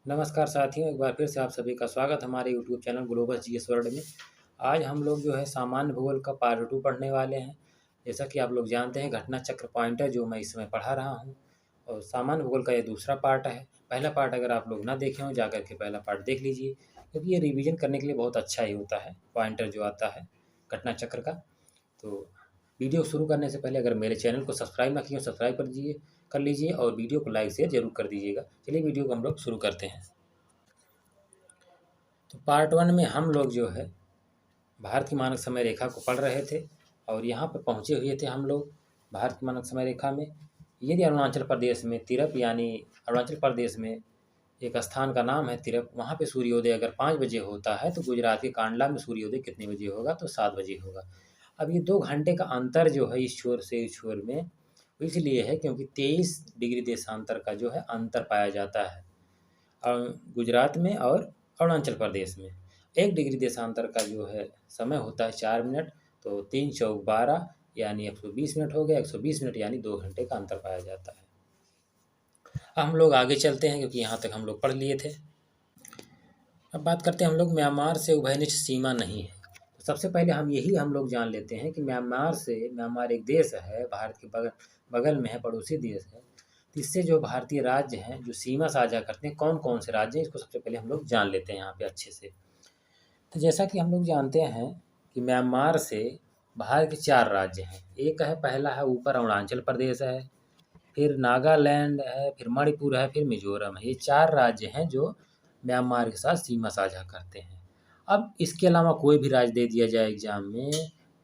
नमस्कार साथियों, एक बार फिर से आप सभी का स्वागत हमारे YouTube channel global GS world में। आज हम लोग जो है सामान्य भूगोल का पार्ट 2 पढ़ने वाले हैं। जैसा कि आप लोग जानते हैं, घटना चक्र पॉइंटर जो मैं इस समय पढ़ा रहा हूं, और सामान्य भूगोल का ये दूसरा पार्ट है। पहला पार्ट अगर आप लोग ना देखे हों, जाकर के पहला पार्ट देख लीजिए, क्योंकि ये रिवीजन करने के लिए बहुत अच्छा ही होता है, पॉइंटर जो आता है घटना चक्र का। तो वीडियो शुरू करने से पहले अगर मेरे चैनल को सब्सक्राइब ना किए हो, सब्सक्राइब कर लीजिए और वीडियो को लाइक शेयर जरूर कर दीजिएगा। चलिए वीडियो को हम लोग शुरू करते हैं। तो पार्ट 1 में हम लोग जो है भारत की मानक समय रेखा को पढ़ रहे थे, और यहाँ पर पहुँचे हुए थे हम लोग भारत की मानक समय रेखा में। यदि अरुणाचल प्रदेश में तिरप, यानी अरुणाचल प्रदेश में एक स्थान का नाम है तिरप, वहाँ पे सूर्योदय अगर 5 बजे होता है, तो गुजरात के कांडला में सूर्योदय कितने बजे होगा? तो 7 बजे होगा। अब ये 2 घंटे का अंतर जो है इस छोर से इस छोर में, इसलिए है क्योंकि 23 डिग्री देशांतर का जो है अंतर पाया जाता है गुजरात में और अरुणाचल प्रदेश में। 1 डिग्री देशांतर का जो है समय होता है 4 मिनट, तो 3 चौक 12 यानी 120 मिनट हो गया। 120 मिनट यानी 2 घंटे का अंतर पाया जाता है। अब हम लोग आगे चलते हैं, क्योंकि यहाँ तक हम लोग पढ़ लिए थे। अब बात करते हैं हम लोग म्यांमार से उभयनिष्ठ सीमा नहीं है। तो सबसे पहले हम लोग जान लेते हैं कि म्यांमार एक देश है, भारत के बगल में है, पड़ोसी देश है। तो इससे जो भारतीय राज्य हैं जो सीमा साझा करते हैं, कौन कौन से राज्य हैं, इसको सबसे पहले हम लोग जान लेते हैं यहाँ पे अच्छे से। तो जैसा कि हम लोग जानते हैं कि म्यांमार से भारत के 4 राज्य हैं। एक है, पहला है ऊपर अरुणाचल प्रदेश है, फिर नागालैंड है, फिर मणिपुर है, फिर मिजोरम है। ये 4 राज्य हैं जो म्यांमार के साथ सीमा साझा करते हैं। अब इसके अलावा कोई भी राज्य दे दिया जाए एग्जाम में,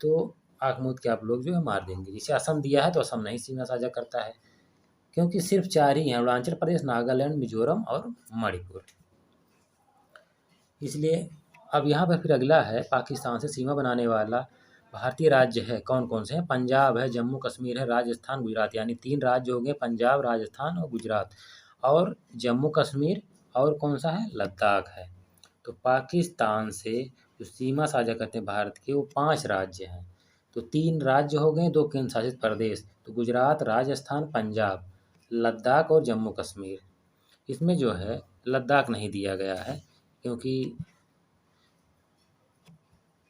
तो आँख मूंद के आप लोग जो है मार देंगे। जैसे असम दिया है, तो असम नहीं सीमा साझा करता है, क्योंकि सिर्फ 4 ही हैं, अरुणाचल प्रदेश, नागालैंड, मिजोरम और मणिपुर। इसलिए अब यहाँ पर फिर अगला है, पाकिस्तान से सीमा बनाने वाला भारतीय राज्य है, कौन कौन से हैं? पंजाब है, जम्मू कश्मीर है, राजस्थान, गुजरात, यानी 3 राज्य हो गए, पंजाब, राजस्थान और गुजरात। और जम्मू कश्मीर, और कौन सा है? लद्दाख है। तो पाकिस्तान से जो सीमा साझा करते हैं भारत के, वो 5 राज्य हैं। तो 3 राज्य हो गए, 2 केंद्र शासित प्रदेश, तो गुजरात, राजस्थान, पंजाब, लद्दाख और जम्मू कश्मीर। इसमें जो है लद्दाख नहीं दिया गया है, क्योंकि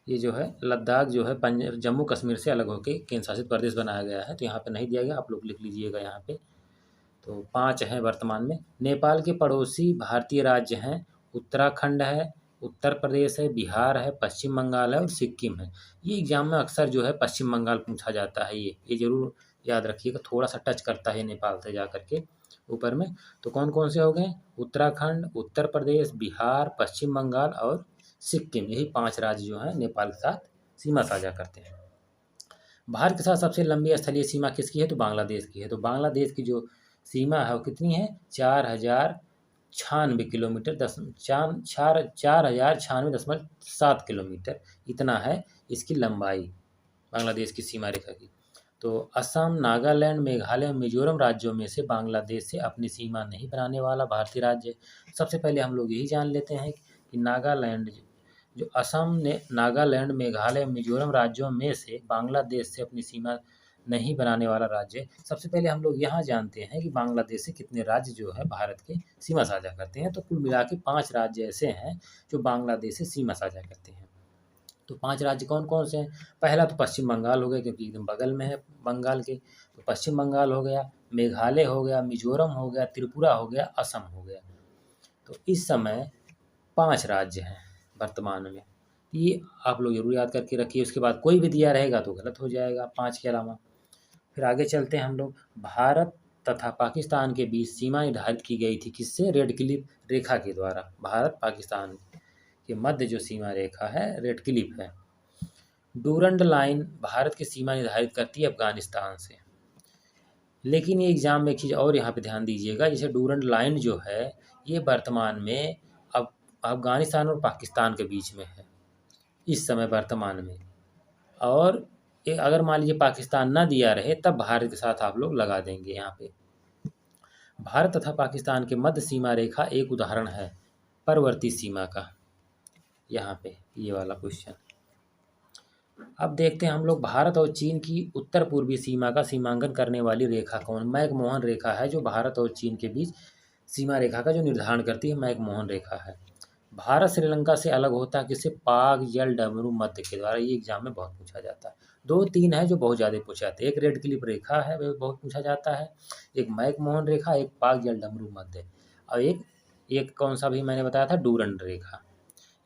ये जो है लद्दाख जो है जम्मू कश्मीर से अलग होकर केंद्र शासित प्रदेश बनाया गया है, तो यहाँ पे नहीं दिया गया, आप लोग लिख लीजिएगा यहाँ पे। तो 5 हैं वर्तमान में। नेपाल के पड़ोसी भारतीय राज्य हैं, उत्तराखंड है, उत्तर प्रदेश है, बिहार है, पश्चिम बंगाल है और सिक्किम है। ये एग्जाम में अक्सर जो है पश्चिम बंगाल पूछा जाता है, ये ज़रूर याद रखिएगा, थोड़ा सा टच करता है नेपाल से जा करके ऊपर में। तो कौन कौन से हो गए? उत्तराखंड, उत्तर प्रदेश, बिहार, पश्चिम बंगाल और सिक्किम, यही 5 राज्य जो हैं नेपाल के साथ सीमा साझा करते हैं। भारत के साथ सबसे लंबी स्थलीय सीमा किसकी है? तो बांग्लादेश की है। तो बांग्लादेश की जो सीमा है वो कितनी है? 4096 किलोमीटर, 4096.7 किलोमीटर, इतना है इसकी लंबाई बांग्लादेश की सीमा रेखा की। तो असम, नागालैंड, मेघालय और मिजोरम राज्यों में से बांग्लादेश से अपनी सीमा नहीं बनाने वाला भारतीय राज्य। सबसे पहले हम लोग यही जान लेते हैं कि नागालैंड जो असम ने नागालैंड, मेघालय, मिजोरम राज्यों में से बांग्लादेश से अपनी सीमा नहीं बनाने वाला राज्य। सबसे पहले हम लोग यहाँ जानते हैं कि बांग्लादेश से कितने राज्य जो है भारत के सीमा साझा करते हैं। तो कुल मिला के 5 राज्य ऐसे हैं जो बांग्लादेश से सीमा साझा करते हैं। तो 5 राज्य कौन कौन से हैं? पहला तो पश्चिम बंगाल हो गया, क्योंकि एकदम बगल में है बंगाल के। तो पश्चिम बंगाल हो गया, मेघालय हो गया, मिजोरम हो गया, त्रिपुरा हो गया, असम हो गया। तो इस समय 5 राज्य हैं वर्तमान में। ये आप लोग ज़रूर याद करके रखिए, उसके बाद कोई भी दिया रहेगा तो गलत हो जाएगा 5 के अलावा। फिर आगे चलते हैं हम लोग। भारत तथा पाकिस्तान के बीच सीमा निर्धारित की गई थी किससे? रेड क्लिफ रेखा के द्वारा। भारत पाकिस्तान के मध्य जो सीमा रेखा है रेड क्लिफ है। डूरंड लाइन भारत की सीमा निर्धारित करती है अफगानिस्तान से। लेकिन ये एग्ज़ाम में एक चीज़ और यहाँ पे ध्यान दीजिएगा, जैसे डूरंड लाइन जो है ये वर्तमान में अब अफगानिस्तान और पाकिस्तान के बीच में है इस समय वर्तमान में। और अगर मान लीजिए पाकिस्तान ना दिया रहे, तब भारत के साथ आप लोग लगा देंगे यहाँ पे। भारत तथा पाकिस्तान के मध्य सीमा रेखा एक उदाहरण है परवर्ती सीमा का, यहाँ पे ये वाला क्वेश्चन। अब देखते हैं हम लोग, भारत और चीन की उत्तर पूर्वी सीमा का सीमांकन करने वाली रेखा कौन? मैकमोहन रेखा है जो भारत और चीन के बीच सीमा रेखा का जो निर्धारण करती है मैकमोहन रेखा है। भारत श्रीलंका से अलग होता है किससे? पाक जल डमरू मध्य के द्वारा। ये एग्जाम में बहुत पूछा जाता है। 2-3 है जो बहुत ज़्यादा पूछा जाता है। एक रेड क्लिफ रेखा है, वो बहुत पूछा जाता है। एक मैकमोहन रेखा, एक पाक जल डमरू मध्य, और एक एक कौन सा भी मैंने बताया था, डूरंड रेखा।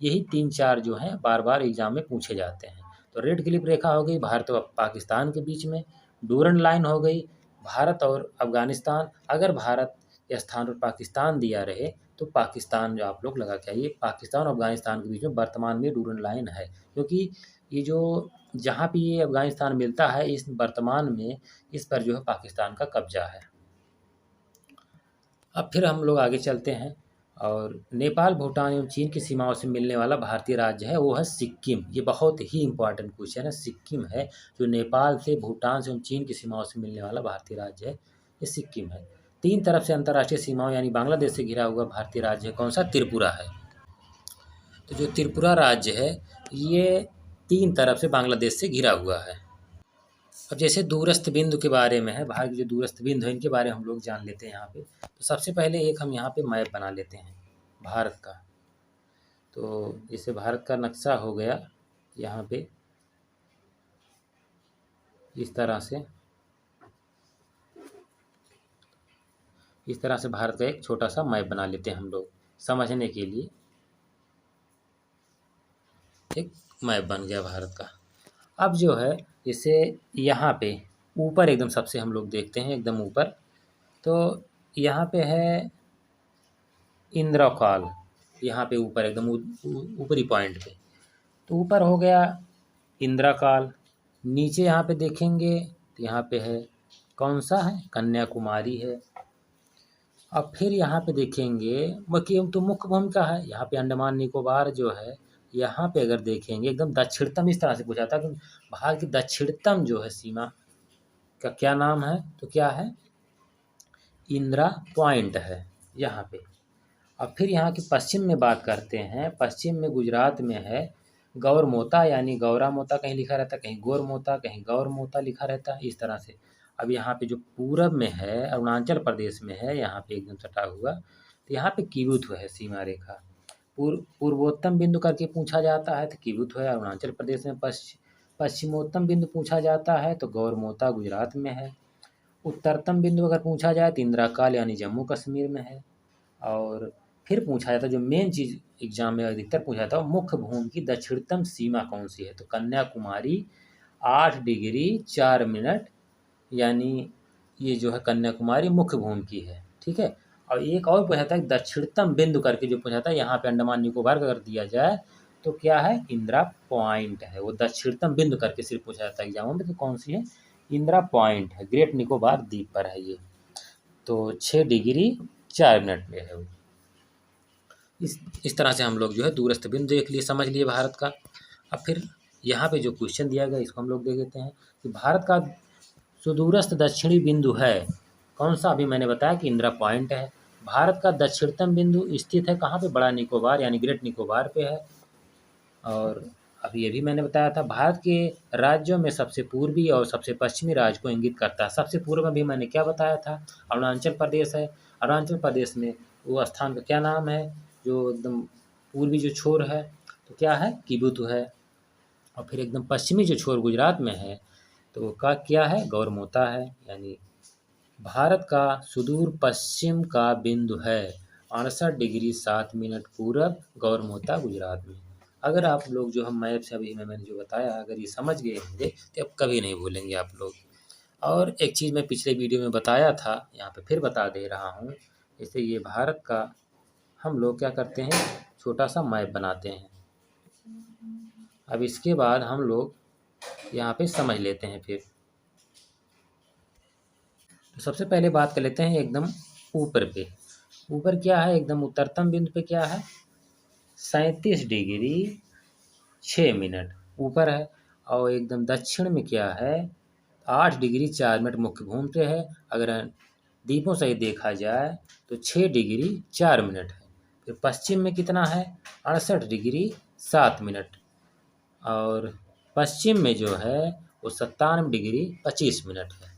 यही 3-4 जो हैं बार बार एग्जाम में पूछे जाते हैं। तो रेड क्लिफ रेखा हो गई भारत और पाकिस्तान के बीच में। डूरंड लाइन हो गई भारत और अफगानिस्तान। अगर भारत के स्थान पर पाकिस्तान दिया रहे तो पाकिस्तान जो आप लोग लगा के आइए, पाकिस्तान और अफगानिस्तान के बीच में वर्तमान में डूरंड लाइन है, क्योंकि ये जो जहाँ पे ये अफगानिस्तान मिलता है, इस वर्तमान में इस पर जो है पाकिस्तान का कब्जा है। अब फिर हम लोग आगे चलते हैं, और नेपाल, भूटान एवं चीन की सीमाओं से मिलने वाला भारतीय राज्य है वो है सिक्किम। ये बहुत ही इंपॉर्टेंट क्वेश्चन है। सिक्किम है जो नेपाल से, भूटान से एवं चीन की सीमाओं से मिलने वाला भारतीय राज्य है, ये सिक्किम है। 3 तरफ से अंतर्राष्ट्रीय सीमाओं यानी बांग्लादेश से घिरा हुआ भारतीय राज्य है कौन सा? त्रिपुरा है। तो जो त्रिपुरा राज्य है ये 3 तरफ से बांग्लादेश से घिरा हुआ है। अब जैसे दूरस्थ बिंदु के बारे में है, भारत के जो दूरस्थ बिंदु है इनके बारे में हम लोग जान लेते हैं यहाँ पे। तो सबसे पहले एक हम यहाँ पे मैप बना लेते हैं भारत का। तो इससे भारत का नक्शा हो गया यहाँ पे इस तरह से, भारत का एक छोटा सा मैप बना लेते हैं हम लोग समझने के लिए। एक मैप बन गया भारत का। अब जो है इसे यहाँ पे ऊपर एकदम सबसे हम लोग देखते हैं एकदम ऊपर, तो यहाँ पे है इंद्रकाल, यहाँ पे ऊपर एकदम ऊपरी पॉइंट पे। तो ऊपर हो गया इंद्रकाल। नीचे यहाँ पे देखेंगे तो यहाँ पे है कौन सा है? कन्याकुमारी है। अब फिर यहाँ पे देखेंगे बाकी तो मुख्य भूमिका है यहाँ पे अंडमान निकोबार जो है, यहाँ पे अगर देखेंगे एकदम दक्षिणतम, इस तरह से पूछा था कि भारत की दक्षिणतम जो है सीमा का क्या नाम है? तो क्या है? इंदिरा पॉइंट है यहाँ पे। अब फिर यहाँ की पश्चिम में बात करते हैं। पश्चिम में गुजरात में है गौरमोता, यानी गौरा मोता कहीं लिखा रहता है, कहीं गौरमोता, कहीं गौरमोता लिखा रहता है, इस तरह से। अब यहाँ पे जो पूरब में है अरुणाचल प्रदेश में है, यहाँ पे एकदम सटा हुआ, तो यहाँ पे किबुथु है सीमा रेखा। पूर्वोत्तम बिंदु करके पूछा जाता है तो किबुथु है अरुणाचल प्रदेश में। पश्चिमोत्तम बिंदु पूछा जाता है तो गौरमोता गुजरात में है। उत्तरतम बिंदु अगर पूछा जाए तो इंदिराकाल यानी जम्मू कश्मीर में है। और फिर पूछा जाता है जो मेन चीज़ एग्जाम में अधिकतर पूछा जाता है, मुख्य भूमि की दक्षिणतम सीमा कौन सी है? तो कन्याकुमारी 8 डिग्री 4 मिनट, यानी ये जो है कन्याकुमारी मुख्य भूमि की है, ठीक है। और एक और पूछा था दक्षिणतम बिंदु करके जो पूछा था, यहाँ पे अंडमान निकोबार का अगर दिया जाए तो क्या है? इंदिरा पॉइंट है। वो दक्षिणतम बिंदु करके सिर्फ पूछा जाता है एग्जामों में, तो कौन सी है? इंदिरा पॉइंट है, ग्रेट निकोबार द्वीप पर है ये। तो 6 डिग्री 4 मिनट में है वो। इस तरह से हम लोग जो है दूरस्थ बिंदु देख लिए, समझ लिए भारत का। अब फिर यहाँ पे जो क्वेश्चन दिया गया इसको हम लोग देख लेते हैं कि भारत का सुदूरस्थ दक्षिणी बिंदु है कौन सा? अभी मैंने बताया कि इंदिरा पॉइंट है। भारत का दक्षिणतम बिंदु स्थित है कहाँ पे? बड़ा निकोबार यानी ग्रेट निकोबार पे है। और अभी ये भी मैंने बताया था भारत के राज्यों में सबसे पूर्वी और सबसे पश्चिमी राज्य को इंगित करता है। सबसे पूर्व में भी मैंने क्या बताया था? अरुणाचल प्रदेश है। अरुणाचल प्रदेश में वो स्थान का क्या नाम है जो एकदम पूर्वी जो छोर है? तो क्या है? किबुथु है। और फिर एकदम पश्चिमी जो छोर गुजरात में है तो का क्या है? गौरमोता है। यानी भारत का सुदूर पश्चिम का बिंदु है 68 डिग्री 7 मिनट पूरब, गौरमोता गुजरात में। अगर आप लोग जो हम मैप से अभी मैंने जो बताया अगर ये समझ गए होंगे तो अब कभी नहीं भूलेंगे आप लोग। और एक चीज़ मैं पिछले वीडियो में बताया था, यहाँ पे फिर बता दे रहा हूँ। जैसे ये भारत का हम लोग क्या करते हैं, छोटा सा मैप बनाते हैं। अब इसके बाद हम लोग यहाँ पे समझ लेते हैं। फिर तो सबसे पहले बात कर लेते हैं एकदम ऊपर पे। ऊपर क्या है? एकदम उत्तरतम बिंदु पे क्या है? 37 डिग्री 6 मिनट ऊपर है। और एकदम दक्षिण में क्या है? 8 डिग्री 4 मिनट मुख्य भूमि पे है। अगर द्वीपों से ही देखा जाए तो 6 डिग्री 4 मिनट है। फिर पश्चिम में कितना है? 68 डिग्री 7 मिनट। और पश्चिम में जो है वो 97 डिग्री 25 मिनट है।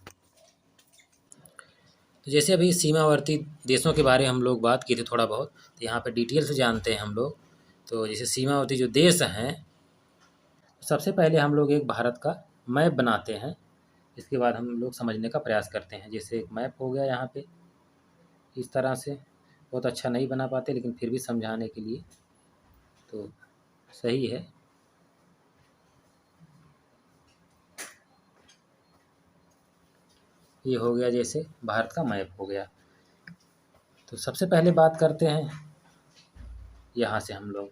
तो जैसे अभी सीमावर्ती देशों के बारे में हम लोग बात किए थे थोड़ा बहुत, तो यहाँ पे डिटेल से जानते हैं हम लोग। तो जैसे सीमावर्ती जो देश हैं, सबसे पहले हम लोग एक भारत का मैप बनाते हैं, इसके बाद हम लोग समझने का प्रयास करते हैं। जैसे एक मैप हो गया यहाँ पे इस तरह से, बहुत अच्छा नहीं बना पाते लेकिन फिर भी समझाने के लिए तो सही है। ये हो गया जैसे भारत का मैप हो गया। तो सबसे पहले बात करते हैं यहाँ से हम लोग,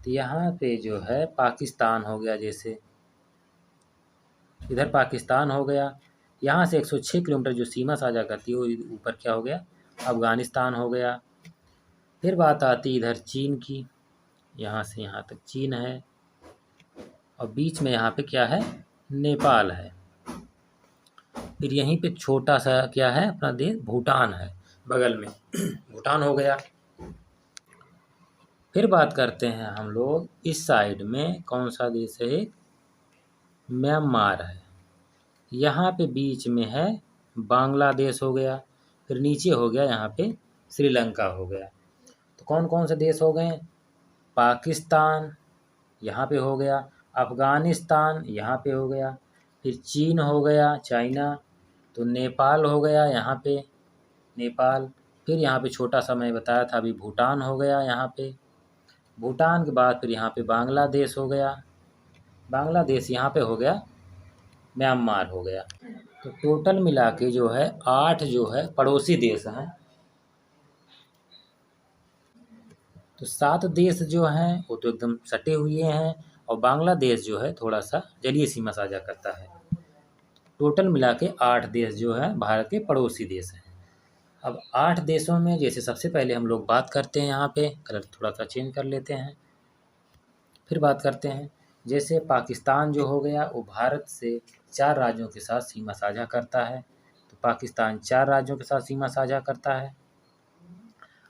तो यहाँ पे जो है पाकिस्तान हो गया, जैसे इधर पाकिस्तान हो गया, यहाँ से 106 किलोमीटर जो सीमा साझा करती है वो ऊपर क्या हो गया, अफ़गानिस्तान हो गया। फिर बात आती इधर चीन की, यहाँ से यहाँ तक चीन है, और बीच में यहाँ पे क्या है, नेपाल है। फिर यहीं पे छोटा सा क्या है अपना देश भूटान है बगल में भूटान हो गया। फिर बात करते हैं हम लोग इस साइड में कौन सा देश है, म्यांमार है। यहाँ पे बीच में है बांग्लादेश हो गया। फिर नीचे हो गया यहाँ पे श्रीलंका हो गया। तो कौन कौन से देश हो गए, पाकिस्तान यहाँ पे हो गया, अफ़गानिस्तान यहाँ पे हो गया, फिर चीन हो गया चाइना, तो नेपाल हो गया यहाँ पे नेपाल। फिर यहाँ पे छोटा सा मैं बताया था अभी भूटान हो गया यहाँ पे। भूटान के बाद फिर यहाँ पे बांग्लादेश हो गया, बांग्लादेश यहाँ पे हो गया म्यांमार हो गया। तो टोटल मिला के जो है 8 जो है पड़ोसी देश हैं। तो 7 देश जो हैं वो तो एकदम सटे हुए हैं, और बांग्लादेश जो है थोड़ा सा जलीय सीमा साझा करता है। टोटल मिला के 8 देश जो है भारत के पड़ोसी देश हैं। अब 8 देशों में जैसे सबसे पहले हम लोग बात करते हैं, यहाँ पे कलर थोड़ा सा चेंज कर लेते हैं, फिर बात करते हैं। जैसे पाकिस्तान जो हो गया वो भारत से 4 राज्यों के साथ सीमा साझा करता है। तो पाकिस्तान 4 राज्यों के साथ सीमा साझा करता है।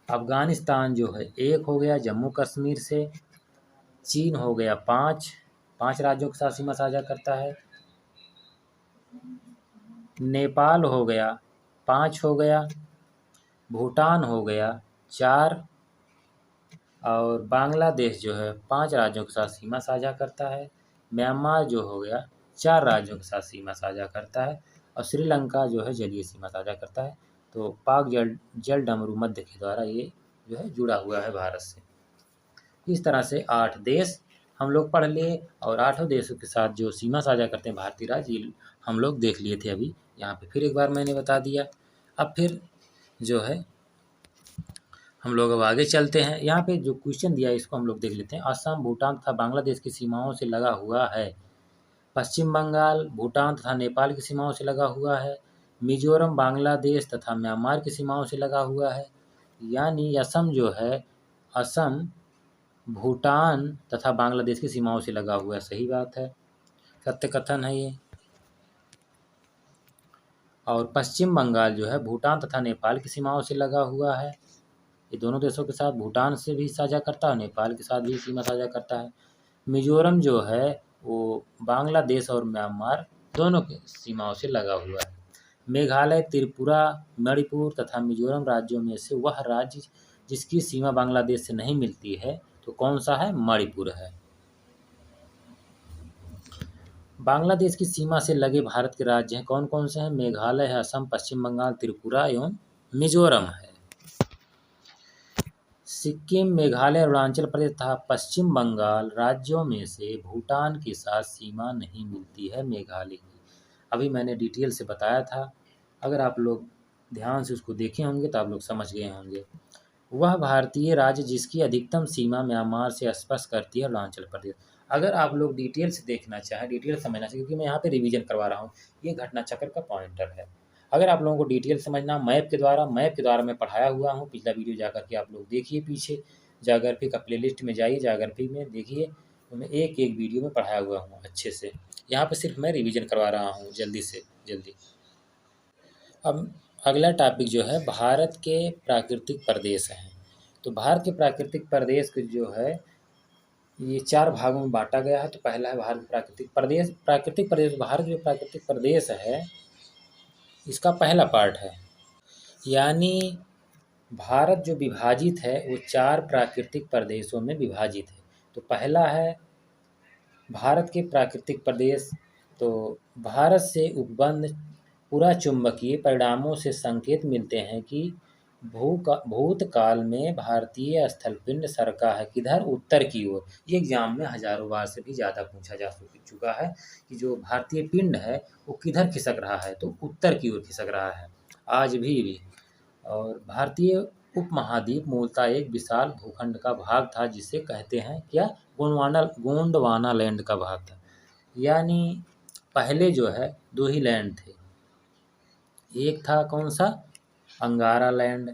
अफ़गानिस्तान जो है 1 हो गया जम्मू कश्मीर से। चीन हो गया 5 राज्यों के साथ सीमा साझा करता है। नेपाल हो गया 5 हो गया। भूटान हो गया 4, और बांग्लादेश जो है 5 राज्यों के साथ सीमा साझा करता है। म्यांमार जो हो गया 4 राज्यों के साथ सीमा साझा करता है, और श्रीलंका जो है जलीय सीमा साझा करता है। तो पाक जल डमरू मध्य के द्वारा ये जो है जुड़ा हुआ है भारत से। इस तरह से 8 देश हम लोग पढ़ लिए, और 8 देशों के साथ जो सीमा साझा करते हैं भारतीय राज्य, ये हम लोग देख लिए थे अभी। यहाँ पे फिर एक बार मैंने बता दिया। अब फिर जो है हम लोग अब आगे चलते हैं। यहाँ पे जो क्वेश्चन दिया है इसको हम लोग देख लेते हैं। असम, भूटान तथा बांग्लादेश की सीमाओं से लगा हुआ है। पश्चिम बंगाल, भूटान तथा नेपाल की सीमाओं से लगा हुआ है। मिजोरम, बांग्लादेश तथा म्यांमार की सीमाओं से लगा हुआ है। यानी असम जो है, असम भूटान तथा बांग्लादेश की सीमाओं से लगा हुआ है। सही बात है, सत्य कथन है ये। और पश्चिम बंगाल जो है भूटान तथा नेपाल की सीमाओं से लगा हुआ है। ये दोनों देशों के साथ भूटान से भी साझा करता है, नेपाल के साथ भी सीमा साझा करता है। मिजोरम जो है वो बांग्लादेश और म्यांमार दोनों की सीमाओं से लगा हुआ है। मेघालय, त्रिपुरा, मणिपुर तथा मिजोरम राज्यों में से वह राज्य जिसकी सीमा बांग्लादेश से नहीं मिलती है तो कौन सा है, मणिपुर है। बांग्लादेश की सीमा से लगे भारत के राज्य हैं कौन कौन से हैं, मेघालय है, असम, पश्चिम बंगाल, त्रिपुरा एवं मिजोरम है। सिक्किम, मेघालय, अरुणाचल प्रदेश तथा पश्चिम बंगाल राज्यों में से भूटान के साथ सीमा नहीं मिलती है, मेघालय की। अभी मैंने डिटेल से बताया था, अगर आप लोग ध्यान से उसको देखे होंगे तो आप लोग समझ गए होंगे। वह भारतीय राज्य जिसकी अधिकतम सीमा म्यांमार से स्पर्श करती है, अरुणाचल प्रदेश। अगर आप लोग डिटेल से देखना चाहें, डिटेल समझना चाहिए, क्योंकि मैं यहाँ पे रिवीजन करवा रहा हूँ, ये घटना चक्र का पॉइंटर है। अगर आप लोगों को डिटेल समझना मैप के द्वारा मैं पढ़ाया हुआ हूँ। पिछला वीडियो जाकर के आप लोग देखिए, पीछे जाग्राफी का प्लेलिस्ट में जाइए, जाग्राफी में देखिए, तो मैं एक एक वीडियो में पढ़ाया हुआ हूँ अच्छे से। यहाँ पे सिर्फ मैं रिवीजन करवा रहा हूँ जल्दी से जल्दी। अब अगला टॉपिक जो है भारत के प्राकृतिक प्रदेश हैं। तो भारत के प्राकृतिक प्रदेश को जो है ये 4 भागों में बांटा गया है। तो पहला है भारत प्राकृतिक प्रदेश। भारत जो प्राकृतिक प्रदेश है इसका पहला पार्ट है, यानी भारत जो विभाजित है वो 4 प्राकृतिक प्रदेशों में विभाजित है। तो पहला है भारत के प्राकृतिक प्रदेश। तो भारत से उपबंध पुरा चुंबकीय परिणामों से संकेत मिलते हैं कि भूतकाल में भारतीय स्थलपिंड सरका है किधर, उत्तर की ओर। ये एग्जाम में हजारों बार से भी ज़्यादा पूछा जा चुका है कि जो भारतीय पिंड है वो किधर खिसक रहा है, तो उत्तर की ओर खिसक रहा है आज भी। और भारतीय उपमहाद्वीप मूलतः एक विशाल भूखंड का भाग था जिसे कहते हैं क्या, गोंडवाना लैंड का भाग था। यानी पहले जो है 2 ही लैंड थे, एक था कौन सा, अंगारा लैंड,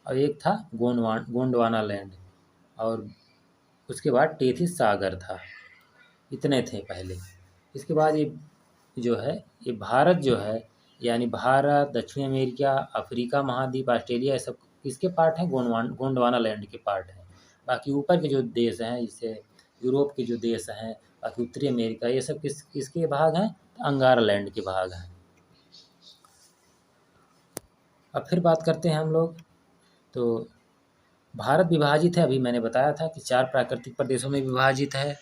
और एक था गोंडवाना लैंड, और उसके बाद टेथिस सागर था। इतने थे पहले। इसके बाद ये जो है ये भारत जो है, यानी भारत, दक्षिण अमेरिका, अफ्रीका महाद्वीप, ऑस्ट्रेलिया, ये सब किसके पार्ट हैं, गोंडवाना लैंड के पार्ट हैं। बाकी ऊपर के जो देश हैं जैसे यूरोप के जो देश हैं, बाकी उत्तरी अमेरिका, ये सब किसके भाग हैं, अंगारा लैंड के भाग हैं। अब फिर बात करते हैं हम लोग। तो भारत विभाजित है, अभी मैंने बताया था कि 4 प्राकृतिक प्रदेशों में विभाजित है।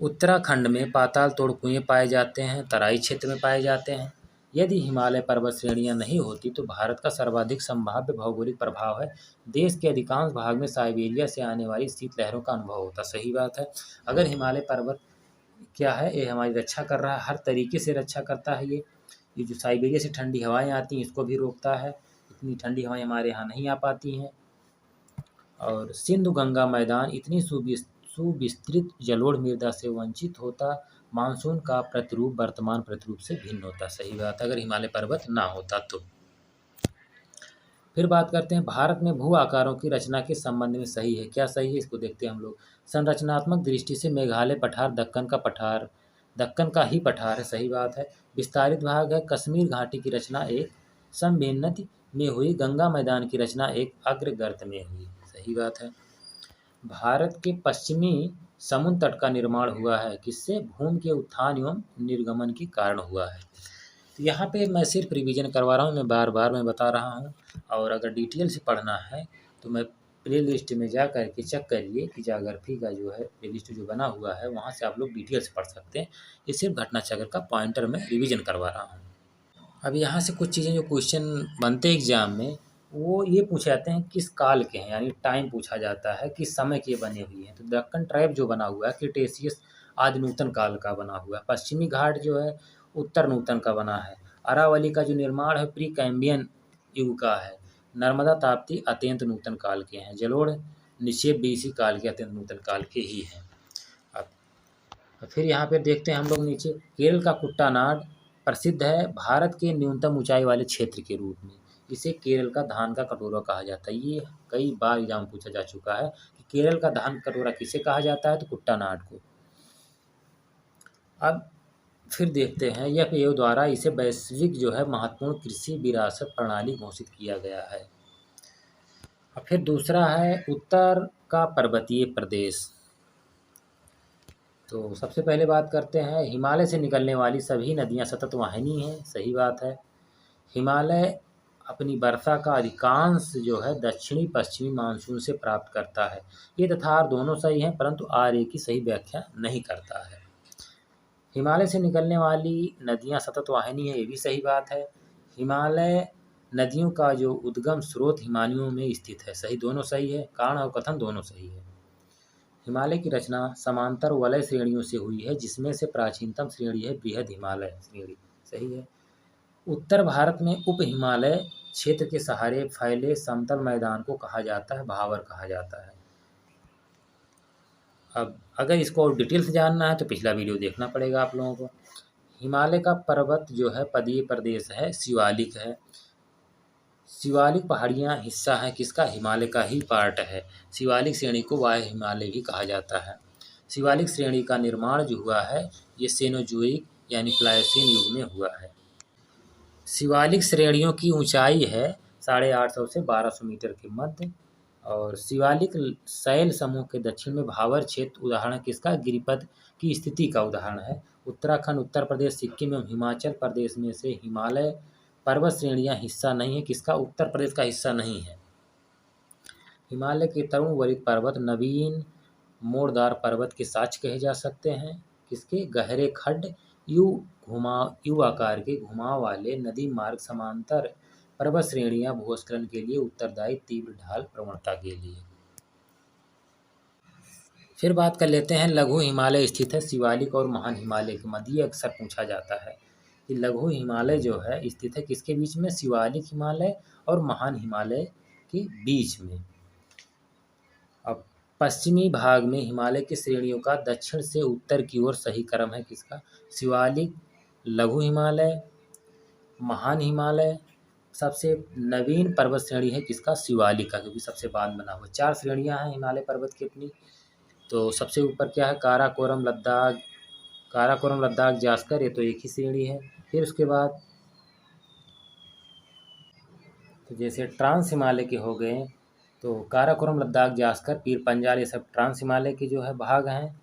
उत्तराखंड में पाताल तोड़ कुएं पाए जाते हैं, तराई क्षेत्र में पाए जाते हैं। यदि हिमालय पर्वत श्रेणियां नहीं होती तो भारत का सर्वाधिक संभाव्य भौगोलिक प्रभाव है देश के अधिकांश भाग में साइबेरिया से आने वाली शीतलहरों का अनुभव होता। सही बात है। अगर हिमालय पर्वत क्या है, ये हमारी रक्षा कर रहा है, हर तरीके से रक्षा करता है। ये जो साइबेरिया से ठंडी हवाएं आती हैं इसको भी रोकता है, इतनी ठंडी हवाएं हमारे यहाँ नहीं आ पाती हैं। और सिंधु गंगा मैदान इतनी सुविस्तृत जलोढ़ मृदा से वंचित होता, मानसून का प्रतिरूप वर्तमान प्रतिरूप से भिन्न होता। सही बात, अगर हिमालय पर्वत ना होता तो। फिर बात करते हैं भारत में भू आकारों की रचना के संबंध में सही है क्या, सही है, इसको देखते हैं हम लोग। संरचनात्मक दृष्टि से मेघालय पठार दक्कन का ही पठार है। सही बात है। विस्तारित भाग है। कश्मीर घाटी की रचना एक समभ्युन्नति में हुई, गंगा मैदान की रचना एक अग्रगर्त में हुई। सही बात है। भारत के पश्चिमी समुद्र तट का निर्माण हुआ है किससे, भूमि के उत्थान एवं निर्गमन के कारण हुआ है। तो यहाँ पे मैं सिर्फ रिवीजन करवा रहा हूँ, मैं बार बार मैं बता रहा हूँ। और अगर डिटेल से पढ़ना है तो मैं प्ले लिस्ट में जा कर के चेक करिए कि जाग्राफी का जो है प्ले लिस्ट जो बना हुआ है वहाँ से आप लोग डिटेल से पढ़ सकते हैं। ये सिर्फ घटना चक्र का पॉइंटर में रिवीजन करवा रहा हूँ। अब यहाँ से कुछ चीज़ें जो क्वेश्चन बनते हैं एग्जाम में वो ये पूछे जाते हैं किस काल के हैं, यानी टाइम पूछा जाता है किस समय के बने हुए हैं। तो दक्कन ट्राइब जो बना हुआ है क्रिटेशियस आदि नूतन काल का बना हुआ है। पश्चिमी घाट जो है उत्तर नूतन का बना है। अरावली का जो निर्माण है प्री कैम्बियन युग का है। नर्मदा ताप्ती अत्यंत नूतन काल के हैं। जलोढ़ निक्षेप बीसी काल के अत्यंत नूतन काल के ही हैं। अब फिर यहाँ पे देखते हैं हम लोग नीचे, केरल का कुट्टानाड प्रसिद्ध है भारत के न्यूनतम ऊंचाई वाले क्षेत्र के रूप में। इसे केरल का धान का कटोरा कहा जाता है। ये कई बार एग्जाम पूछा जा चुका है कि केरल का धान कटोरा किसे कहा जाता है, तो कुट्टानाड को। अब फिर देखते हैं एफएओ द्वारा इसे वैश्विक जो है महत्वपूर्ण कृषि विरासत प्रणाली घोषित किया गया है। अब फिर दूसरा है उत्तर का पर्वतीय प्रदेश। तो सबसे पहले बात करते हैं हिमालय से निकलने वाली सभी नदियां सतत वाहिनी हैं। सही बात है। हिमालय अपनी वर्षा का अधिकांश जो है दक्षिणी पश्चिमी मानसून से प्राप्त करता है। ये तथार्थ दोनों सही हैं परंतु आर्य की सही व्याख्या नहीं करता है। हिमालय से निकलने वाली नदियां सतत वाहिनी है, ये भी सही बात है। हिमालय नदियों का जो उद्गम स्रोत हिमालयों में स्थित है। सही, दोनों सही है। कारण और कथन दोनों सही है। हिमालय की रचना समांतर वलय श्रेणियों से हुई है जिसमें से प्राचीनतम श्रेणी है बृहद हिमालय श्रेणी। सही है। उत्तर भारत में उप हिमालय क्षेत्र के सहारे फैले समतल मैदान को कहा जाता है भावर कहा जाता है। अब अगर इसको और डिटेल से जानना है तो पिछला वीडियो देखना पड़ेगा आप लोगों को। हिमालय का पर्वत जो है पदीय प्रदेश है, शिवालिक है। शिवालिक पहाड़ियाँ हिस्सा है किसका, हिमालय का ही पार्ट है। शिवालिक श्रेणी को वायु हिमालय भी कहा जाता है। शिवालिक श्रेणी का निर्माण जो हुआ है ये सेनोजोइक यानी प्लायोसीन युग में हुआ है। शिवालिक श्रेणियों की ऊंचाई है 850 से 1200 मीटर के मध्य। और शिवालिक शैल समूह के दक्षिण में भावर क्षेत्र उदाहरण किसका, गिरिपद की स्थिति का उदाहरण है। उत्तराखंड, उत्तर प्रदेश, सिक्किम एवं हिमाचल प्रदेश में से हिमालय पर्वत श्रेणियाँ हिस्सा नहीं है किसका? उत्तर प्रदेश का हिस्सा नहीं है। हिमालय के तरुण वरित पर्वत नवीन मोड़दार पर्वत के साक्ष्य कहे जा सकते हैं किसके? गहरे खड्ड, यू आकार के घुमाव वाले नदी मार्ग, समांतर पर्वत श्रेणियां भूस्खलन के लिए उत्तरदायी, तीव्र ढाल प्रवणता के लिए। फिर बात कर लेते हैं लघु हिमालय स्थित है शिवालिक और महान हिमालय के मध्य। ये अक्सर पूछा जाता है कि लघु हिमालय जो है स्थित है किसके बीच में? शिवालिक हिमालय और महान हिमालय के बीच में। अब पश्चिमी भाग में हिमालय की श्रेणियों का दक्षिण से उत्तर की ओर सही क्रम है किसका? शिवालिक, लघु हिमालय, महान हिमालय। सबसे नवीन पर्वत श्रेणी है किसका? शिवालिक का, क्योंकि सबसे बाद बना हुआ। 4 श्रेणियां हैं हिमालय पर्वत की अपनी। तो सबसे ऊपर क्या है? काराकोरम लद्दाख जास्कर, ये तो एक ही श्रेणी है। फिर उसके बाद तो जैसे ट्रांस हिमालय के हो गए तो काराकोरम, लद्दाख, जास्कर, पीर पंजाल, ये सब ट्रांस हिमालय के जो है भाग हैं।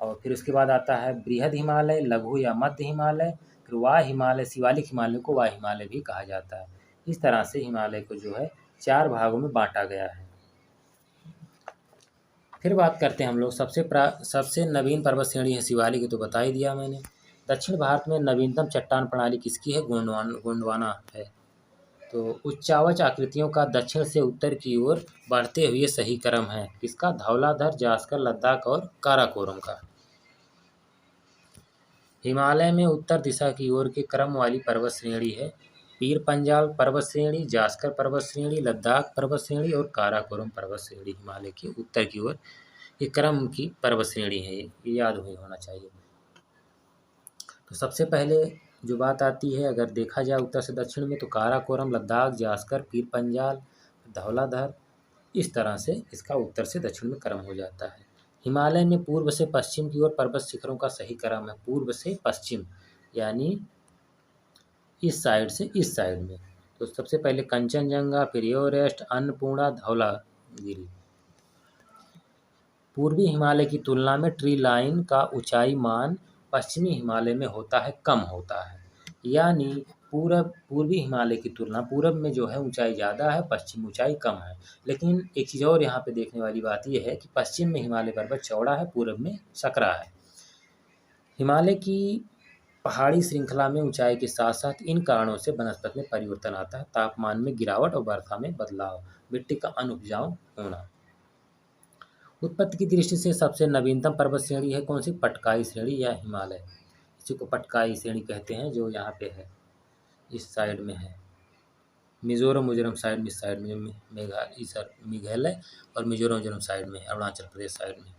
और फिर उसके बाद आता है बृहद हिमालय, लघु या मध्य हिमालय, फिर वाह हिमालय। शिवालिक हिमालय को वाह हिमालय भी कहा जाता है। इस तरह से हिमालय को जो है 4 भागों में बांटा गया है। फिर बात करते हैं हम लोग सबसे नवीन पर्वत श्रेणी है शिवालिक, तो बता ही दिया मैंने। दक्षिण भारत में नवीनतम चट्टान प्रणाली किसकी है? गोंडवाना है। तो उच्चावच आकृतियों का दक्षिण से उत्तर की ओर बढ़ते हुए सही क्रम है किसका? धौलाधर, जास्कर, लद्दाख और काराकोरम का। हिमालय में उत्तर दिशा की ओर के क्रम वाली पर्वत श्रेणी है पीर पंजाल पर्वत श्रेणी, जास्कर पर्वत श्रेणी, लद्दाख पर्वत श्रेणी और काराकोरम पर्वत श्रेणी। हिमालय के उत्तर की ओर ये क्रम की पर्वत श्रेणी है, ये याद होना चाहिए। तो सबसे पहले जो बात आती है अगर देखा जाए उत्तर से दक्षिण में, तो काराकोरम, लद्दाख, जास्कर, पीर पंजाल, धौलाधर, इस तरह से इसका उत्तर से दक्षिण में क्रम हो जाता है। हिमालय में पूर्व से पश्चिम की ओर पर्वत शिखरों का सही क्रम है पूर्व से पश्चिम, यानी इस साइड से इस साइड में। तो सबसे पहले कंचनजंगा, फिर एवरेस्ट, अन्नपूर्णा, धौलागिरी। पूर्वी हिमालय की तुलना में ट्री लाइन का ऊंचाई मान पश्चिमी हिमालय में होता है कम होता है, यानी पूर्वी हिमालय की तुलना पूरब में जो है ऊंचाई ज़्यादा है, पश्चिम ऊंचाई कम है। लेकिन एक चीज़ और यहाँ पे देखने वाली बात यह है कि पश्चिम में हिमालय पर्वत चौड़ा है, पूरब में सकरा है। हिमालय की पहाड़ी श्रृंखला में ऊंचाई के साथ साथ इन कारणों से वनस्पति में परिवर्तन आता है, तापमान में गिरावट और वर्षा में बदलाव, मिट्टी का अनुपजाऊ होना। उत्पत्ति की दृष्टि से सबसे नवीनतम पर्वत श्रेणी है कौन सी? पटकाई श्रेणी या हिमालय, इसी को पटकाई श्रेणी कहते हैं, जो यहाँ पे है इस साइड में है। मिजोरम साइड में, इस साइड में मेघालय और मिजोरम साइड में, अरुणाचल प्रदेश साइड में।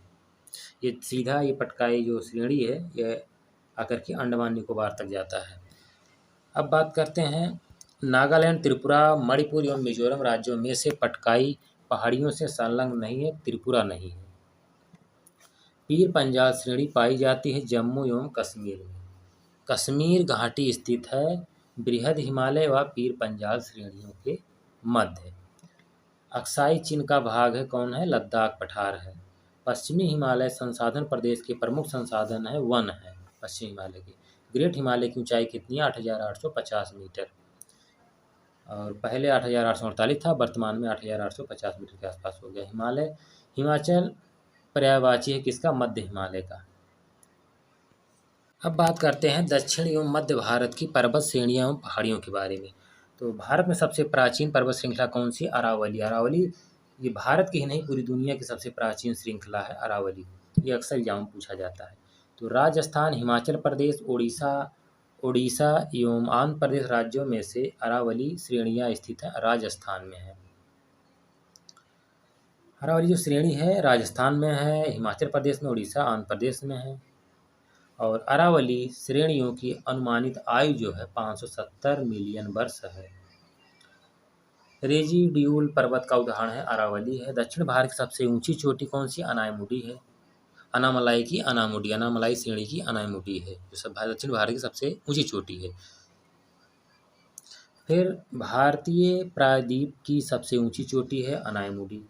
ये सीधा ये पटकाई जो श्रेणी है ये आकर के अंडमान निकोबार तक जाता है। अब बात करते हैं नागालैंड, त्रिपुरा, मणिपुर एवं मिजोरम राज्यों में से पटकाई पहाड़ियों से संलग्न नहीं है, त्रिपुरा नहीं है। पीर पंजाल श्रेणी पाई जाती है जम्मू एवं कश्मीर में। कश्मीर घाटी स्थित है बृहद हिमालय व पीर पंजाल श्रेणियों के मध्य। अक्साई चिन्ह का भाग है कौन है? लद्दाख पठार है। पश्चिमी हिमालय संसाधन प्रदेश के प्रमुख संसाधन है वन है पश्चिमी हिमालय के। ग्रेट हिमालय की ऊंचाई कितनी है? 8,850 मीटर, और पहले 8,848 था, वर्तमान में 8,850 मीटर के आसपास हो गया। हिमाचल पर्यायवाची है किसका? मध्य हिमालय का। अब बात करते हैं दक्षिण एवं मध्य भारत की पर्वत श्रेणियां एवं पहाड़ियों के बारे में। तो भारत में सबसे प्राचीन पर्वत श्रृंखला कौन सी? अरावली ये भारत की ही नहीं पूरी दुनिया की सबसे प्राचीन श्रृंखला है अरावली, ये अक्सर एग्जाम में पूछा जाता है। तो राजस्थान, हिमाचल प्रदेश, उड़ीसा एवं आंध्र प्रदेश राज्यों में से अरावली श्रेणियां स्थित है, राजस्थान में है। अरावली जो श्रेणी है राजस्थान में है, हिमाचल प्रदेश में, उड़ीसा, आंध्र प्रदेश में है। और अरावली श्रेणियों की अनुमानित आयु जो है 570 मिलियन वर्ष है। रेजिड्यूल पर्वत का उदाहरण है अरावली है। दक्षिण भारत की सबसे ऊंची चोटी कौन सी? अनायमुडी है। अनामलाई श्रेणी की अनायमुडी है, जो सब दक्षिण भारत की सबसे ऊंची चोटी है। फिर भारतीय प्रायद्वीप की सबसे ऊंची चोटी है अनायमुडी।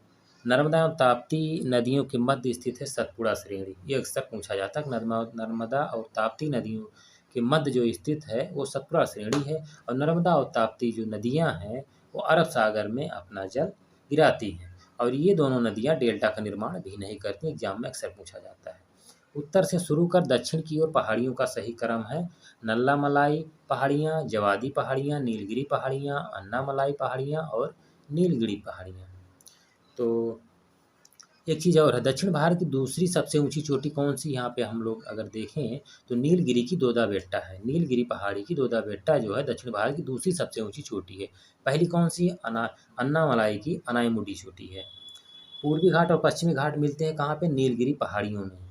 नर्मदा और ताप्ती नदियों के मध्य स्थित है सतपुड़ा श्रेणी, ये अक्सर पूछा जाता है। नर्मदा और ताप्ती नदियों के मध्य जो स्थित है वो सतपुड़ा श्रेणी है, और नर्मदा और ताप्ती जो नदियाँ हैं वो अरब सागर में अपना जल गिराती हैं, और ये दोनों नदियाँ डेल्टा का निर्माण भी नहीं करती। एग्जाम में अक्सर पूछा जाता है। उत्तर से शुरू कर दक्षिण की ओर पहाड़ियों का सही क्रम है नल्लामलाई पहाड़ियाँ, जवादी पहाड़ियाँ, नीलगिरी पहाड़ियाँ, अन्नामलाई पहाड़ियाँ और नीलगिरी पहाड़ियाँ। तो एक चीज़ और है, दक्षिण भारत की दूसरी सबसे ऊंची चोटी कौन सी? यहाँ पे हम लोग अगर देखें तो नीलगिरी की दोदा बेट्टा है। नीलगिरी पहाड़ी की दोदा बेट्टा जो है दक्षिण भारत की दूसरी सबसे ऊंची चोटी है। पहली कौन सी है? अन्नामलाई की अनाईमुडी चोटी है। पूर्वी घाट और पश्चिमी घाट मिलते हैं कहाँ पे? नीलगिरी पहाड़ियों में।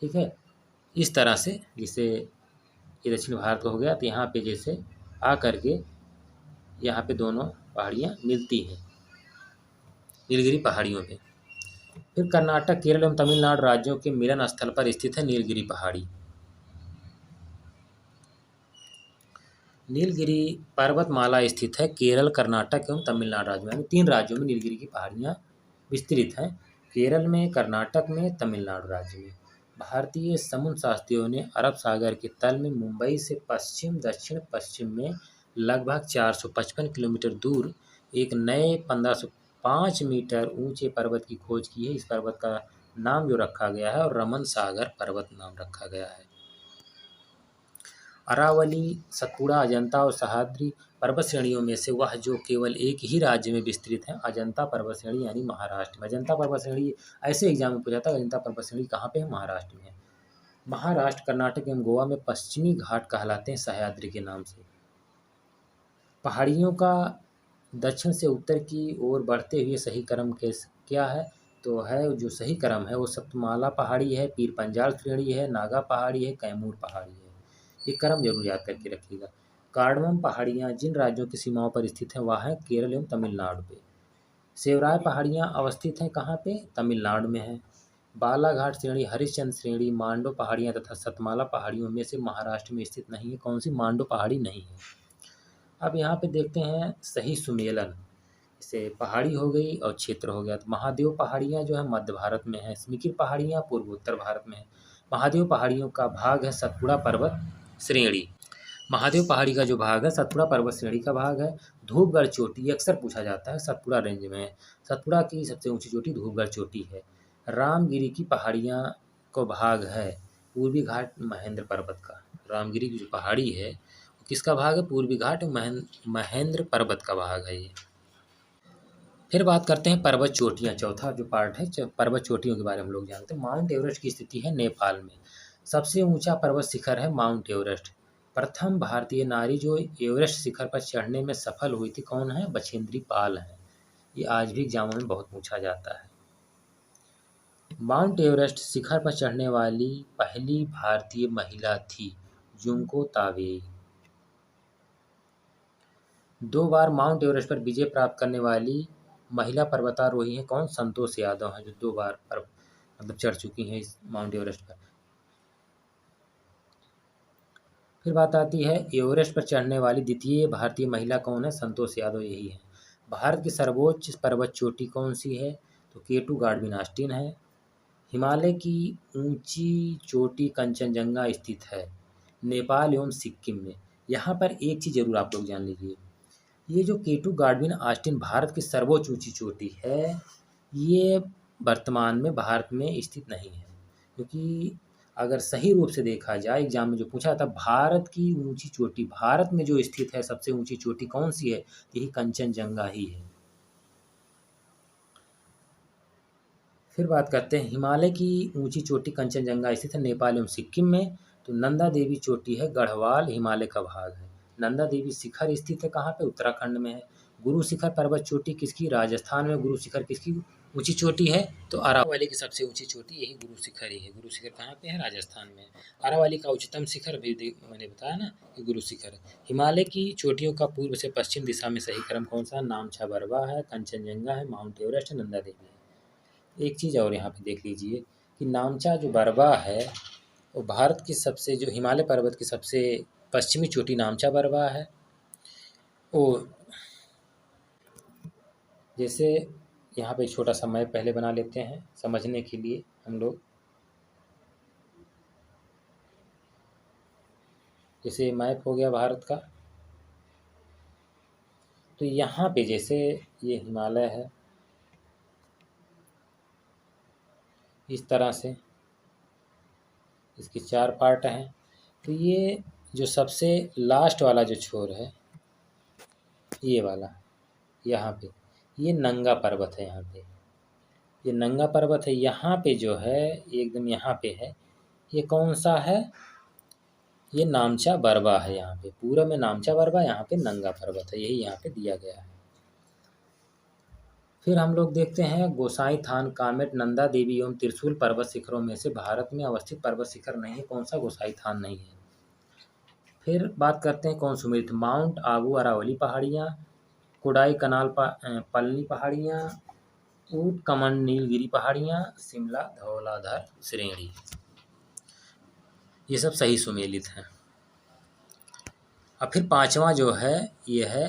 ठीक है, इस तरह से जैसे ये दक्षिण भारत का हो गया, तो यहाँ पे जैसे आ करके यहाँ पे दोनों पहाड़ियाँ मिलती हैं नीलगिरी पहाड़ियों पे। फिर कर्नाटक, केरल एवं तमिलनाडु राज्यों के मिलन स्थल पर स्थित है नीलगिरी पहाड़ी। नीलगिरी पर्वतमाला स्थित है केरल, कर्नाटक एवं तमिलनाडु राज्य में, यानी 3 राज्यों में नीलगिरी की पहाड़ियाँ विस्तृत हैं, केरल में, कर्नाटक में, तमिलनाडु राज्य में। भारतीय समुद्र शास्त्रियों ने अरब सागर के तल में मुंबई से पश्चिम दक्षिण पश्चिम में लगभग 455 किलोमीटर दूर एक नए 1505 मीटर ऊंचे पर्वत की खोज की है। इस पर्वत का नाम जो रखा गया है और रमन सागर पर्वत नाम रखा गया है। अरावली, सतपुड़ा, अजंता और सह्याद्री पर्वत श्रेणियों में से वह जो केवल एक ही राज्य में विस्तृत है, अजंता पर्वत श्रेणी यानी महाराष्ट्र में। अजंता पर्वत श्रेणी ऐसे एग्जाम में पूछा था, अजंता पर्वत श्रेणी कहाँ पे है? महाराष्ट्र में है। महाराष्ट्र, कर्नाटक एवं गोवा में पश्चिमी घाट कहलाते हैं सह्याद्री के नाम से। पहाड़ियों का दक्षिण से उत्तर की ओर बढ़ते हुए सही क्रम क्या है? तो है जो सही क्रम है वो सप्तमाला पहाड़ी है, पीर पंजाल श्रेणी है, नागा पहाड़ी है, कैमूर पहाड़ी है। ये क्रम जरूर याद करके रखिएगा। कार्डमम पहाड़ियाँ जिन राज्यों की सीमाओं पर स्थित हैं वह हैं केरल एवं तमिलनाडु पे। सेवराय पहाड़ियाँ अवस्थित हैं कहाँ पे? तमिलनाडु में है। बालाघाट श्रेणी, हरिश्चंद्र श्रेणी, मांडो पहाड़ियाँ तथा सतमाला पहाड़ियों में से महाराष्ट्र में स्थित नहीं है। कौन सी? मांडो पहाड़ी नहीं है। अब यहाँ पे देखते हैं सही सुमेलन, जैसे पहाड़ी हो गई और क्षेत्र हो गया। तो महादेव पहाड़ियाँ जो है मध्य भारत में है, स्मिकिर पहाड़ियाँ पूर्वोत्तर भारत में है। महादेव पहाड़ियों का भाग है सतपुड़ा पर्वत श्रेणी। महादेव पहाड़ी का जो भाग है सतपुड़ा पर्वत श्रेणी का भाग है। धूपगढ़ चोटी अक्सर पूछा जाता है, सतपुड़ा रेंज में है। सतपुड़ा की सबसे ऊंची चोटी धूपगढ़ चोटी है। रामगिरी की पहाड़ियाँ को भाग है पूर्वी घाट महेंद्र पर्वत का। रामगिरी की जो पहाड़ी है किसका भाग है? पूर्वी घाट महेंद्र पर्वत का भाग है ये। फिर बात करते हैं पर्वत चोटियाँ। चौथा जो पार्ट है पर्वत चोटियों के बारे में हम लोग जानते हैं। माउंट एवरेस्ट की स्थिति है नेपाल में। सबसे ऊंचा पर्वत शिखर है माउंट एवरेस्ट। प्रथम भारतीय नारी जो एवरेस्ट शिखर पर चढ़ने में सफल हुई थी कौन है? बछेंद्री पाल है। ये आज भी एग्जामों में बहुत पूछा जाता है। माउंट एवरेस्ट शिखर पर चढ़ने वाली पहली भारतीय महिला थी जुंको ताबेई। 2 बार माउंट एवरेस्ट पर विजय प्राप्त करने वाली महिला पर्वतारोही हैं कौन? संतोष यादव हैं, जो 2 बार मतलब चढ़ चुकी हैं इस माउंट एवरेस्ट पर। फिर बात आती है एवरेस्ट पर चढ़ने वाली द्वितीय भारतीय महिला कौन है? संतोष यादव यही है। भारत की सर्वोच्च पर्वत चोटी कौन सी है? तो केटू गाडविन ऑस्टिन है। हिमालय की ऊंची चोटी कंचनजंगा स्थित है नेपाल एवं सिक्किम में। यहाँ पर एक चीज़ जरूर आप लोग जान लीजिए, ये जो केटू गाडविन ऑस्टिन भारत की सर्वोच्च ऊंची चोटी है, ये वर्तमान में भारत में स्थित नहीं है, क्योंकि अगर सही रूप से देखा जाए एग्जाम में जो पूछा था भारत की ऊंची चोटी, भारत में जो स्थित है सबसे ऊंची चोटी कौन सी है? यही कंचनजंगा ही है। फिर बात करते हैं हिमालय की ऊंची चोटी कंचनजंगा स्थित है नेपाल एवं सिक्किम में। तो नंदा देवी चोटी है गढ़वाल हिमालय का भाग है। नंदा देवी शिखर स्थित है कहाँ पे? उत्तराखंड में है। गुरु शिखर पर्वत चोटी किसकी? राजस्थान में। गुरु शिखर किसकी ऊंची चोटी है? तो अरावली की सबसे ऊंची चोटी यही गुरु शिखर ही है। गुरु शिखर कहाँ पे है? राजस्थान में। अरावली का उच्चतम शिखर भी मैंने बताया ना कि गुरु शिखर है। हिमालय की चोटियों का पूर्व से पश्चिम दिशा में सही क्रम कौन सा? नामछा बरवा है, कंचनजंगा है, माउंट एवरेस्ट है, नंदा देवी है। एक चीज़ और यहाँ पे देख लीजिए कि नामचा जो बरवा है वो भारत की सबसे जो हिमालय पर्वत की सबसे पश्चिमी चोटी नामचा बरवा है। वो जैसे यहाँ पे छोटा सा मैप पहले बना लेते हैं समझने के लिए हम लोग। जैसे मैप हो गया भारत का, तो यहाँ पे जैसे ये हिमालय है, इस तरह से इसके 4 पार्ट हैं। तो ये जो सबसे लास्ट वाला जो छोर है, ये वाला यहाँ पे, ये नंगा पर्वत है। यहाँ पे ये नंगा पर्वत है। यहाँ पे जो है एकदम यहाँ पे है, ये कौन सा है, ये नामचा बरवा है। यहाँ पे पूरा में नामचा बरवा, यहाँ पे नंगा पर्वत है, यही यहाँ पे दिया गया है। फिर हम लोग देखते हैं गोसाई थान, कामेट, नंदा देवी एवं त्रिशूल पर्वत शिखरों में से भारत में अवस्थित पर्वत शिखर नहीं है, कौन सा गोसाई थान नहीं है। फिर बात करते हैं कौन सुमेलित, माउंट आबू अरावली पहाड़ियाँ, कोडाई कनाल पलनी पहाड़ियाँ, ऊट कमंड नीलगिरी पहाड़ियाँ, शिमला धौलाधर श्रेणी, ये सब सही सुमेलित हैं। अब फिर 5वां जो है ये है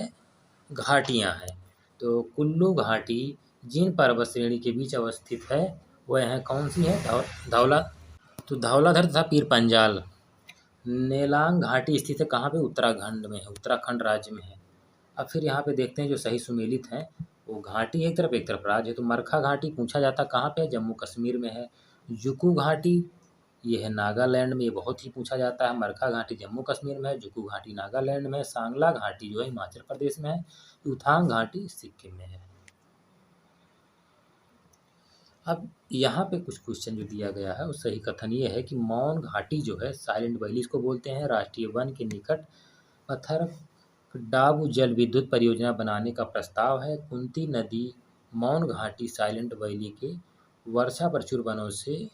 घाटियाँ हैं। तो कुल्लू घाटी जिन पर्वत श्रेणी के बीच अवस्थित है वह हैं कौन सी है, धौलाधर तथा पीर पंजाल। नेलांग घाटी स्थित है कहाँ पे, उत्तराखंड में है, उत्तराखंड राज्य में है। अब फिर यहाँ पे देखते हैं जो सही सुमेलित हैं, वो घाटी एक तरफ राज्य है। तो मरखा घाटी पूछा जाता कहाँ पे है, जम्मू कश्मीर में है। जुकू घाटी ये है नागालैंड में, ये बहुत ही पूछा जाता है। मरखा घाटी जम्मू कश्मीर में है, जुकू घाटी नागालैंड में है। सांगला घाटी जो है हिमाचल प्रदेश में है। युथांग घाटी सिक्किम में है। अब यहाँ पे कुछ क्वेश्चन जो दिया गया है वो सही कथन ये है कि मौन घाटी जो है, साइलेंट वैली इसको बोलते हैं, राष्ट्रीय वन के निकट पत्थर डाब जल विद्युत परियोजना बनाने का प्रस्ताव है। कुंती नदी मौन घाटी साइलेंट वैली के वर्षा प्रचुर वनों से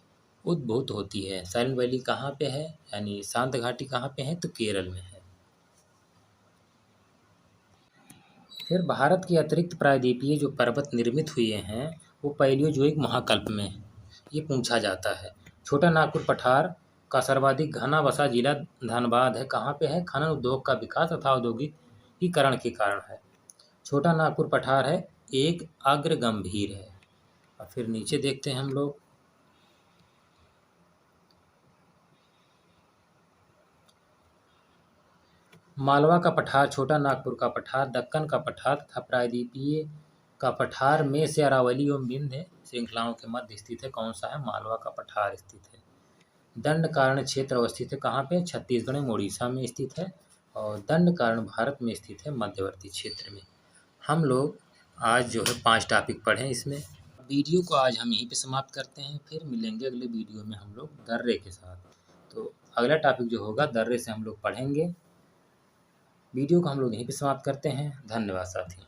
उद्भूत होती है। साइलेंट वैली कहाँ पे है, यानी शांत घाटी कहाँ पे है, तो केरल में है। फिर भारत के अतिरिक्त प्रायद्वीपीय जो पर्वत निर्मित हुए हैं वो पैलियोजोइक महाकल्प में ये पूछा जाता है। छोटा नागपुर पठार का सर्वाधिक घना बसा जिला धनबाद है, कहाँ पे है, खनन उद्योग का विकास तथा औद्योगिकीकरण के कारण है। छोटा नागपुर पठार है एक अग्र गंभीर है। और फिर नीचे देखते हैं हम लोग, मालवा का पठार, छोटा नागपुर का पठार, दक्कन का पठार तथा प्रायद्वीपीय का पठार में से अरावली एवं विंध्य श्रृंखलाओं के मध्य स्थित है, कौन सा है, मालवा का पठार स्थित है। दंडकारण्य क्षेत्र अवस्थित है कहाँ पे, छत्तीसगढ़ में उड़ीसा में स्थित है। और दंडकारण्य भारत में स्थित है मध्यवर्ती क्षेत्र में। हम लोग आज जो है 5 टॉपिक पढ़े इसमें। वीडियो को आज हम यहीं पे समाप्त करते हैं, फिर मिलेंगे अगले वीडियो में हम लोग दर्रे के साथ। तो अगला टॉपिक जो होगा दर्रे से हम लोग पढ़ेंगे। वीडियो को हम लोग यहीं पे समाप्त करते हैं। धन्यवाद साथी।